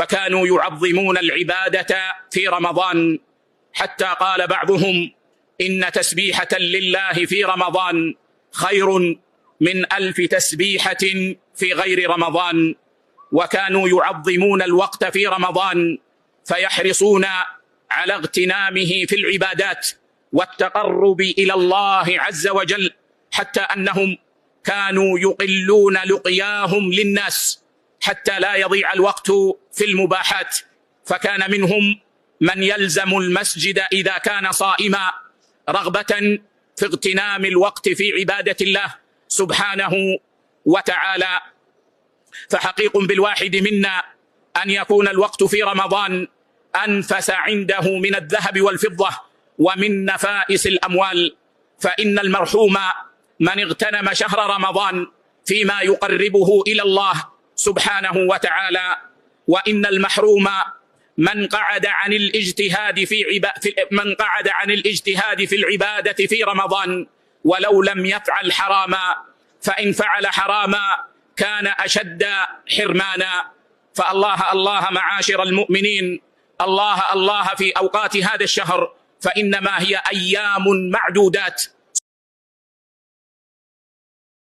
فكانوا يعظمون العبادة في رمضان، حتى قال بعضهم: إن تسبيحة لله في رمضان خير من 1000 تسبيحة في غير رمضان. وكانوا يعظمون الوقت في رمضان، فيحرصون على اغتنامه في العبادات والتقرب إلى الله عز وجل، حتى أنهم كانوا يقلون لقياهم للناس حتى لا يضيع الوقت في المباحات. فكان منهم من يلزم المسجد إذا كان صائما رغبة في اغتنام الوقت في عبادة الله سبحانه وتعالى. فحقيق بالواحد منا أن يكون الوقت في رمضان أنفس عنده من الذهب والفضة ومن نفائس الأموال، فإن المرحوم من اغتنم شهر رمضان فيما يقربه إلى الله سبحانه وتعالى، وإن المحروم من قعد عن الاجتهاد في العبادة في رمضان ولو لم يفعل حراما، فإن فعل حراما كان أشد حرمانا. فالله الله معاشر المؤمنين، الله الله في أوقات هذا الشهر، فإنما هي أيام معدودات،